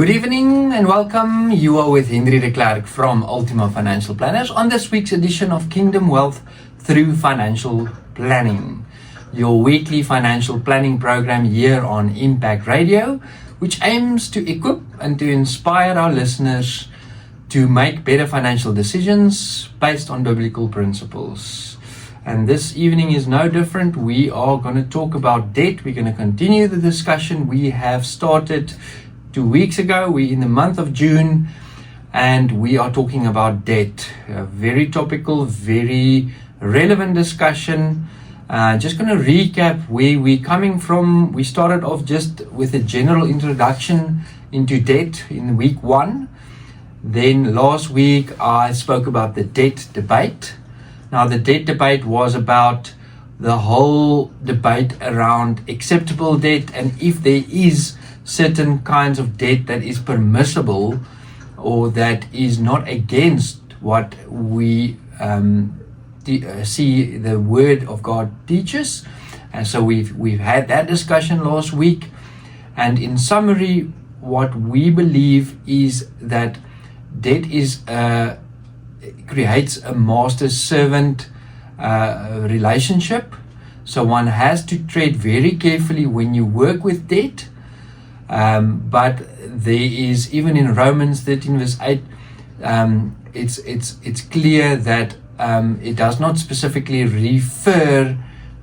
Good evening and welcome. You are with Hendri de Klerk from Ultima Financial Planners on this week's edition of Kingdom Wealth through Financial Planning, your weekly financial planning program here on Impact Radio, which aims to equip and to inspire our listeners to make better financial decisions based on biblical principles. And this evening is no different. We are going to talk about debt. We're going to continue the discussion we have started 2 weeks ago. We're in the month of June and we are talking about debt. A very topical, very relevant discussion. Just going to recap where we're coming from. We started off just with a general introduction into debt in week 1. Then last week I spoke about the debt debate. Now the debt debate was about the whole debate around acceptable debt and if there is certain kinds of debt that is permissible or that is not against what we see the Word of God teaches. And so we've had that discussion last week. And in summary, what we believe is that debt is creates a master-servant relationship. So one has to tread very carefully when you work with debt. But there is, even in Romans 13 verse 8, it's clear that it does not specifically refer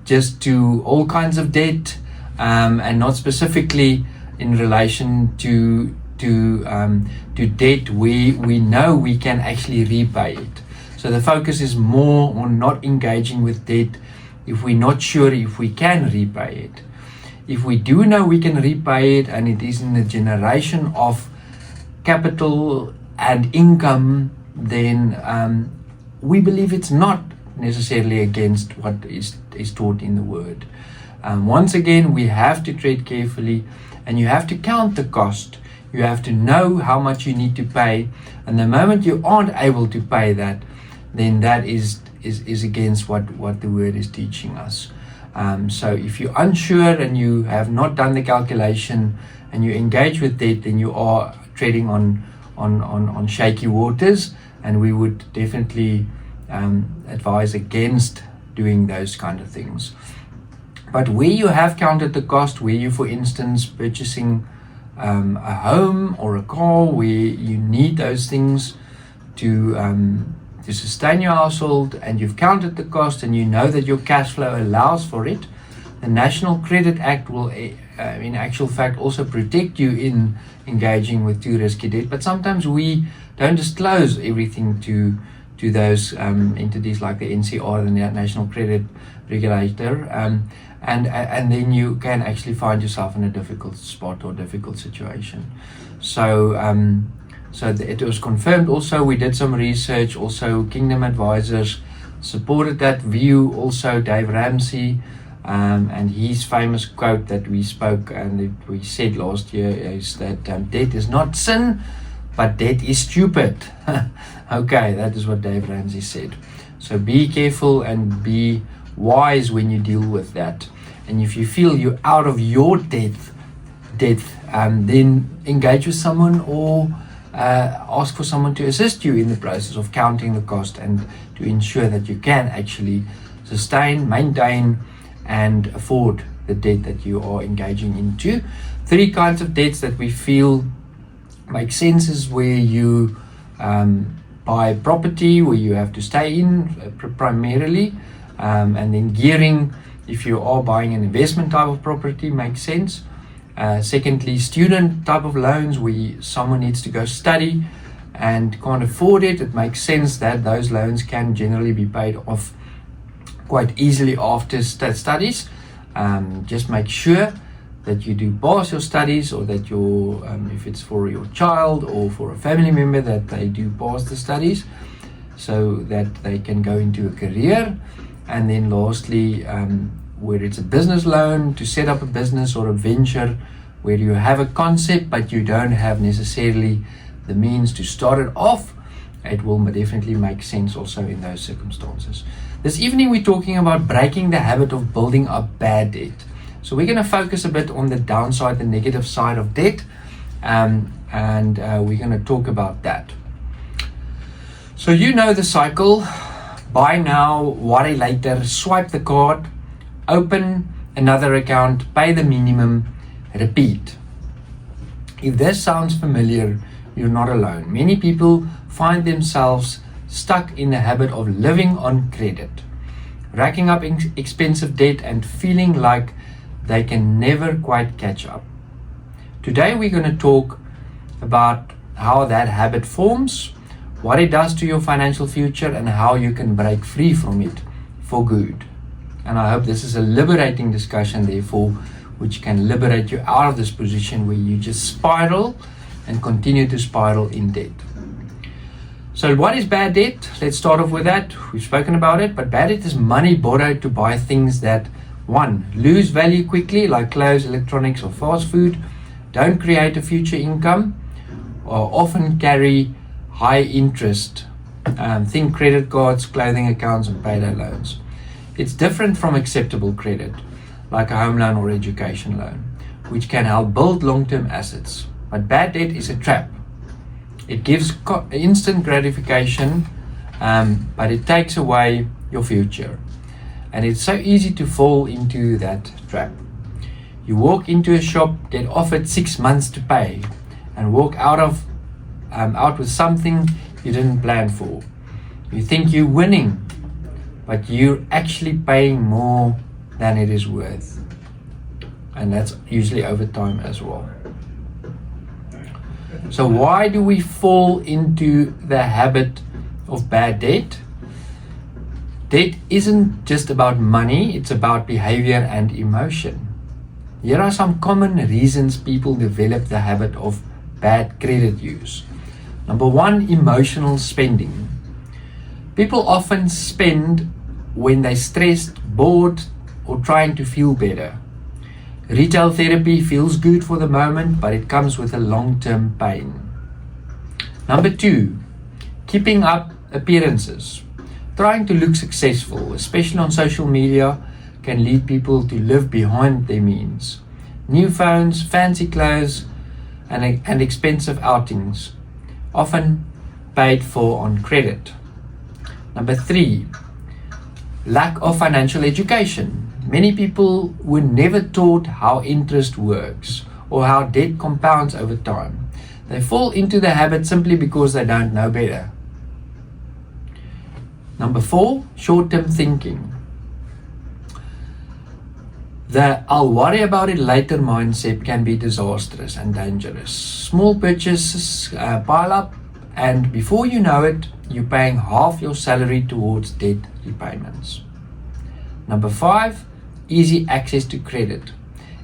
just to all kinds of debt, and not specifically in relation to debt where we know we can actually repay it. So the focus is more on not engaging with debt if we're not sure if we can repay it. If we do know we can repay it and it is in the generation of capital and income, then we believe it's not necessarily against what is taught in the Word. Once again, we have to tread carefully and you have to count the cost. You have to know how much you need to pay, and the moment you aren't able to pay that, then that is against what the Word is teaching us. So if you're unsure and you have not done the calculation and you engage with debt, then you are treading on shaky waters, and we would definitely advise against doing those kind of things. But where you have counted the cost, where you, for instance, purchasing a home or a car, where you need those things to sustain your household, and you've counted the cost and you know that your cash flow allows for it, the National Credit Act will in actual fact also protect you in engaging with too risky debt. But sometimes we don't disclose everything to those entities like the NCR, the National Credit Regulator, and then you can actually find yourself in a difficult spot or difficult situation. So it was confirmed. Also, we did some research. Also, Kingdom Advisors supported that view. Also, Dave Ramsey, and his famous quote that we spoke and that we said last year is that debt is not sin, but debt is stupid. Okay, that is what Dave Ramsey said. So be careful and be wise when you deal with that. And if you feel you're out of your debt, then engage with someone or ask for someone to assist you in the process of counting the cost and to ensure that you can actually sustain, maintain, and afford the debt that you are engaging into. 3 kinds of debts that we feel make sense is where you buy property, where you have to stay in primarily, and then gearing, if you are buying an investment type of property, makes sense. Secondly, student type of loans where someone needs to go study and can't afford it. It makes sense that those loans can generally be paid off quite easily after studies. Just make sure that you do pass your studies, or that if it's for your child or for a family member, that they do pass the studies so that they can go into a career. And then lastly, where it's a business loan to set up a business or a venture where you have a concept but you don't have necessarily the means to start it off, it will definitely make sense also in those circumstances. This evening we're talking about breaking the habit of building up bad debt. So we're going to focus a bit on the downside, the negative side of debt. and we're going to talk about that. So you know the cycle: buy now, worry later, swipe the card, open another account, pay the minimum, repeat. If this sounds familiar, you're not alone. Many people find themselves stuck in the habit of living on credit, racking up expensive debt and feeling like they can never quite catch up. Today we're going to talk about how that habit forms, what it does to your financial future, and how you can break free from it for good. And I hope this is a liberating discussion, therefore, which can liberate you out of this position where you just spiral and continue to spiral in debt. So what is bad debt? Let's start off with that. We've spoken about it, but bad debt is money borrowed to buy things that, one, lose value quickly, like clothes, electronics, or fast food, don't create a future income, or often carry high interest. Think credit cards, clothing accounts, and payday loans. It's different from acceptable credit, like a home loan or education loan, which can help build long-term assets. But bad debt is a trap. It gives instant gratification, but it takes away your future. And it's so easy to fall into that trap. You walk into a shop, get offered 6 months to pay, and walk out with something you didn't plan for. You think you're winning, but you're actually paying more than it is worth. And that's usually over time as well. So why do we fall into the habit of bad debt? Debt isn't just about money, it's about behavior and emotion. Here are some common reasons people develop the habit of bad credit use. Number one, emotional spending. People often spend when they're stressed, bored, or trying to feel better. Retail therapy feels good for the moment, but it comes with a long-term pain. Number two, keeping up appearances. Trying to look successful, especially on social media, can lead people to live behind their means. New phones, fancy clothes, and expensive outings, often paid for on credit. Number three, lack of financial education. Many people were never taught how interest works or how debt compounds over time. They fall into the habit simply because they don't know better. Number four, short-term thinking. The "I'll worry about it later" mindset can be disastrous and dangerous. Small purchases pile up, and before you know it, you're paying half your salary towards debt repayments. Number five, easy access to credit.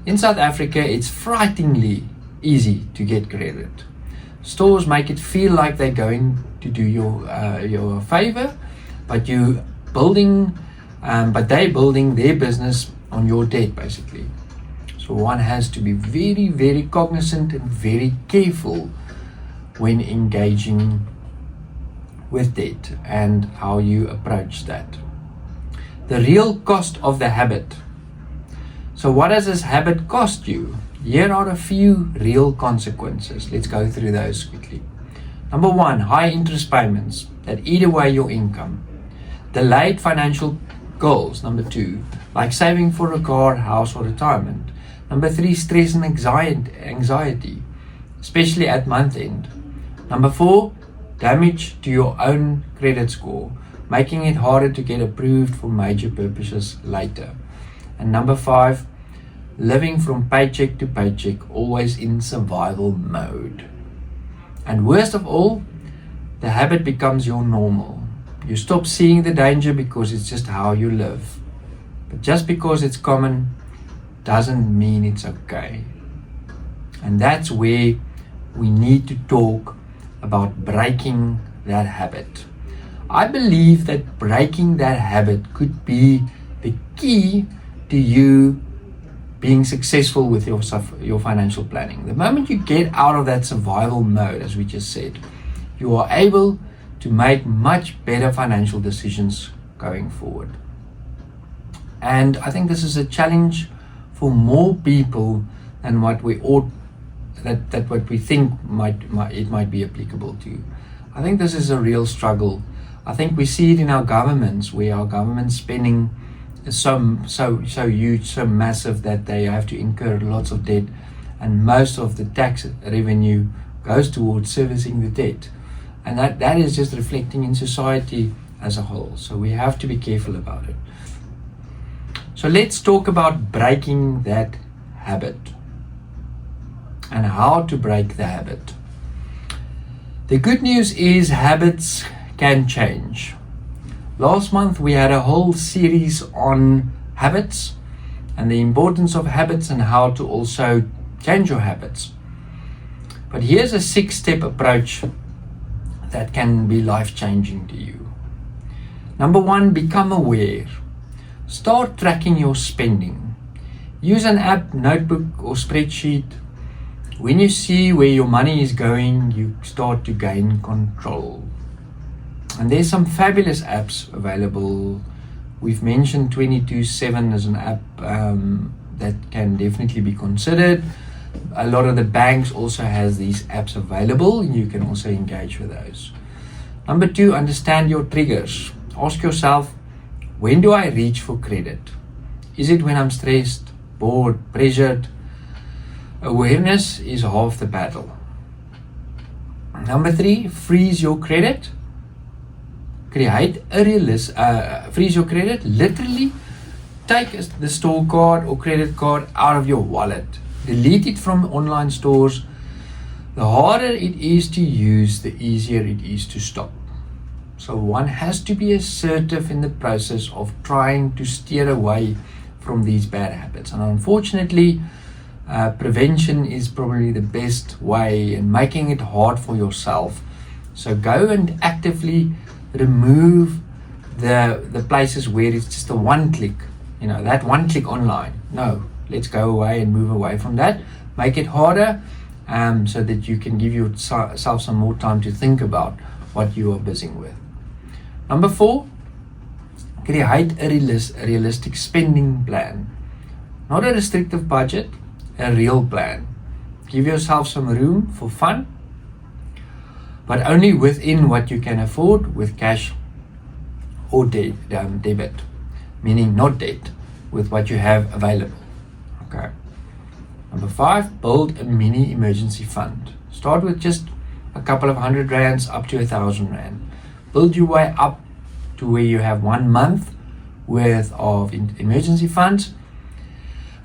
In South Africa, it's frighteningly easy to get credit. Stores make it feel like they're going to do you a favor, but they're building their business on your debt, basically. So one has to be very, very cognizant and very careful when engaging with debt and how you approach that. The real cost of the habit. So what does this habit cost you? Here are a few real consequences. Let's go through those quickly. Number one, high interest payments that eat away your income. Delayed financial goals. Number two, like saving for a car, house, or retirement. Number three, stress and anxiety, especially at month end. Number four, damage to your own credit score, making it harder to get approved for major purposes later. And number five, living from paycheck to paycheck, always in survival mode. And worst of all, the habit becomes your normal. You stop seeing the danger because it's just how you live. But just because it's common doesn't mean it's okay. And that's where we need to talk about breaking that habit. I believe that breaking that habit could be the key to you being successful with your financial planning. The moment you get out of that survival mode, as we just said, you are able to make much better financial decisions going forward. And I think this is a challenge for more people than what we ought that what we think might be applicable to. I think this is a real struggle. I think we see it in our governments, where our government spending is so huge, so massive, that they have to incur lots of debt, and most of the tax revenue goes towards servicing the debt, and that is just reflecting in society as a whole. So we have to be careful about it. So let's talk about breaking that habit and how to break the habit. The good news is habits can change. Last month we had a whole series on habits and the importance of habits and how to also change your habits. But here's a 6-step approach that can be life-changing to you. Number 1, become aware. Start tracking your spending. Use an app, notebook or spreadsheet. When you see where your money is going, you start to gain control. And there's some fabulous apps available. We've mentioned 22/7 as an app that can definitely be considered. A lot of the banks also has these apps available, and you can also engage with those. Number 2, understand your triggers. Ask yourself, when do I reach for credit? Is it when I'm stressed, bored, pressured? Awareness is half the battle. Number 3, freeze your credit. Freeze your credit. Literally, take the store card or credit card out of your wallet. Delete it from online stores. The harder it is to use, the easier it is to stop. So one has to be assertive in the process of trying to steer away from these bad habits. And unfortunately, prevention is probably the best way, and making it hard for yourself. So go and actively remove the places where it's just a one click, that one click online. No, let's go away and move away from that. Make it harder so that you can give yourself some more time to think about what you are busy with. Number 4, create a realistic spending plan. Not a restrictive budget, a real plan. Give yourself some room for fun, but only within what you can afford with cash or debit, meaning not debt, with what you have available. Okay. Number 5, build a mini emergency fund. Start with just a couple of R100 up to R1,000. Build your way up to where you have 1 month worth of emergency funds.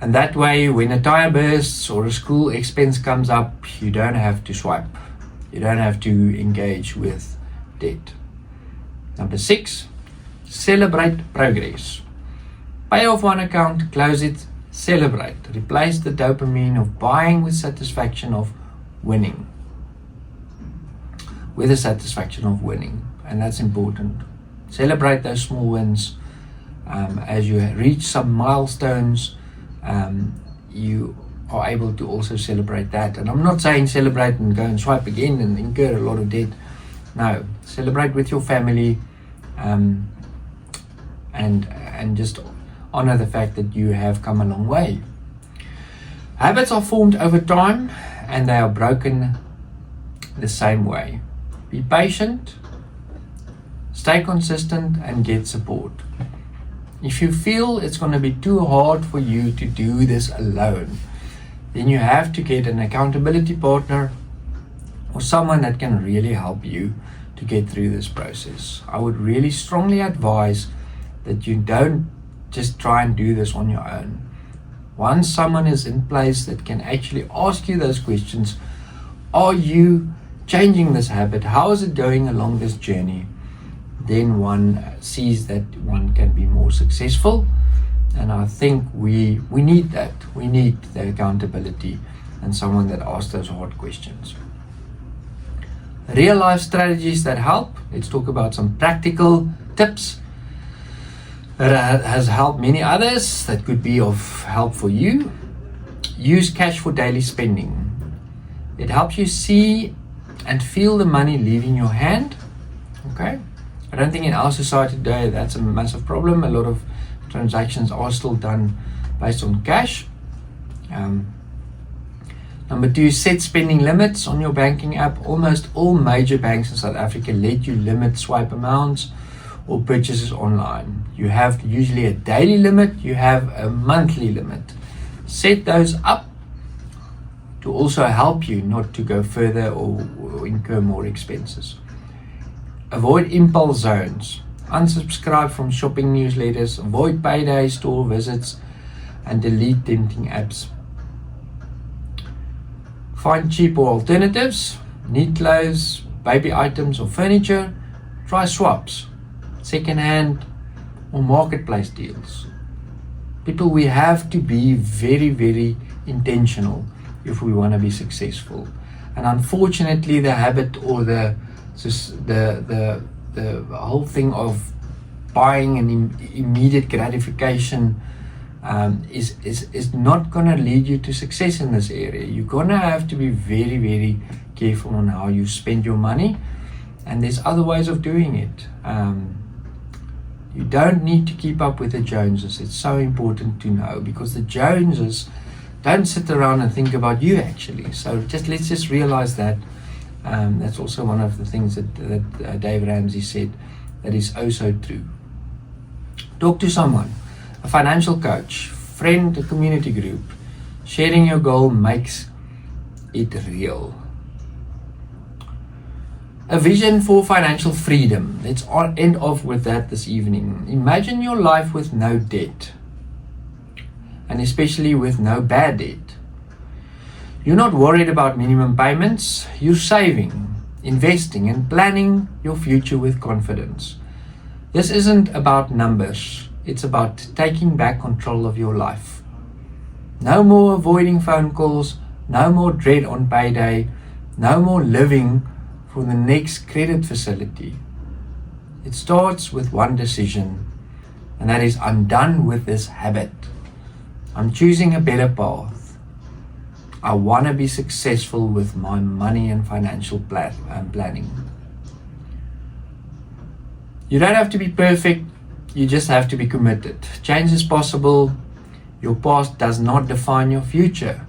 And that way, when a tire bursts or a school expense comes up, you don't have to swipe. You don't have to engage with debt. Number 6, celebrate progress. Pay off one account, close it, celebrate. Replace the dopamine of buying with satisfaction of winning. With the satisfaction of winning. And that's important. Celebrate those small wins. As you reach some milestones, you are able to also celebrate that. And I'm not saying celebrate and go and swipe again and incur a lot of debt. No, celebrate with your family, and just honor the fact that you have come a long way. Habits are formed over time, and they are broken the same way. Be patient, stay consistent, and get support. If you feel it's going to be too hard for you to do this alone, then you have to get an accountability partner or someone that can really help you to get through this process. I would really strongly advise that you don't just try and do this on your own. Once someone is in place that can actually ask you those questions, are you changing this habit? How is it going along this journey? Then one sees that one can be more successful. And I think we need that. We need the accountability and someone that asks those hard questions. Real life strategies that help. Let's talk about some practical tips that has helped many others that could be of help for you. Use cash for daily spending. It helps you see and feel the money leaving your hand. Okay. I don't think in our society today that's a massive problem. A lot of transactions are still done based on cash. Number 2, set spending limits on your banking app. Almost all major banks in South Africa let you limit swipe amounts or purchases online. You have usually a daily limit, you have a monthly limit. Set those up to also help you not to go further or incur more expenses. Avoid impulse zones. Unsubscribe from shopping newsletters, avoid payday store visits, and delete tempting apps. Find cheaper alternatives, need clothes, baby items or furniture. Try swaps, second-hand or marketplace deals. People, we have to be very, very intentional if we want to be successful. And unfortunately, the habit or the whole thing of buying an immediate gratification is not going to lead you to success in this area. You're going to have to be very, very careful on how you spend your money, and there's other ways of doing it. You don't need to keep up with the Joneses. It's so important to know, because the Joneses don't sit around and think about you actually. So let's just realize that. That's also one of the things that Dave Ramsey said that is oh so true. Talk to someone, a financial coach, friend, a community group. Sharing your goal makes it real. A vision for financial freedom. Let's end off with that this evening. Imagine your life with no debt, and especially with no bad debt. You're not worried about minimum payments. You're saving, investing, and planning your future with confidence. This isn't about numbers. It's about taking back control of your life. No more avoiding phone calls, no more dread on payday, no more living for the next credit facility. It starts with one decision, and that is, I'm done with this habit. I'm choosing a better path. I want to be successful with my money and financial planning. You don't have to be perfect, you just have to be committed. Change is possible. Your past does not define your future.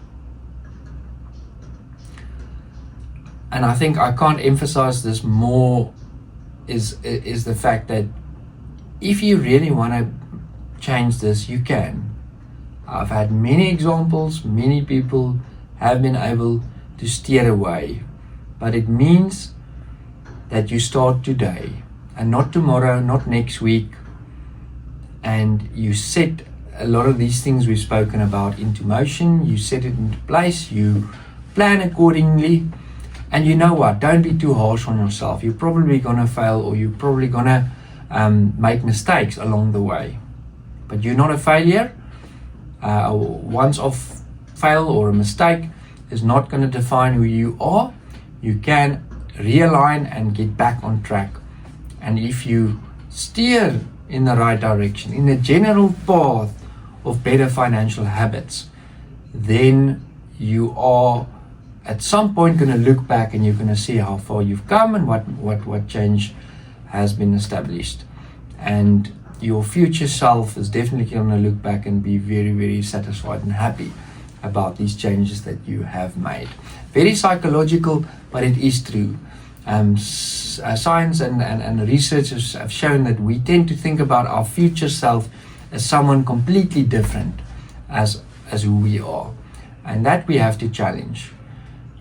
And I think I can't emphasize this more, is the fact that if you really want to change this, you can. I've had many examples, many people have been able to steer away, but it means that you start today and not tomorrow, not next week, and you set a lot of these things we've spoken about into motion. You set it into place, you plan accordingly, and you know what, don't be too harsh on yourself. You're probably gonna fail, or you're probably gonna make mistakes along the way, but you're not a failure. Once off fail or a mistake is not going to define who you are. You can realign and get back on track. And if you steer in the right direction, in the general path of better financial habits, then you are at some point going to look back and you're going to see how far you've come and what change has been established. And your future self is definitely going to look back and be very, very satisfied and happy about these changes that you have made. Very psychological, but it is true. Science and researchers have shown that we tend to think about our future self as someone completely different as who we are. And that we have to challenge.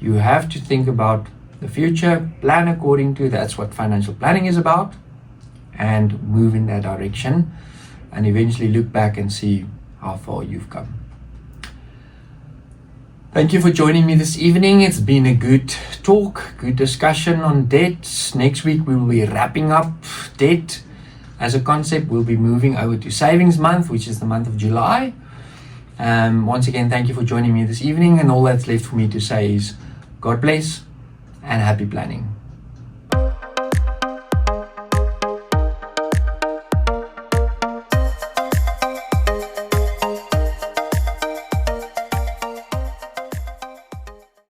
You have to think about the future, plan according to, that's what financial planning is about, and move in that direction, and eventually look back and see how far you've come. Thank you for joining me this evening. It's been a good talk, good discussion on debt. Next week we will be wrapping up debt as a concept. We'll be moving over to Savings Month, which is the month of July. Once again, thank you for joining me this evening, and all that's left for me to say is God bless and happy planning.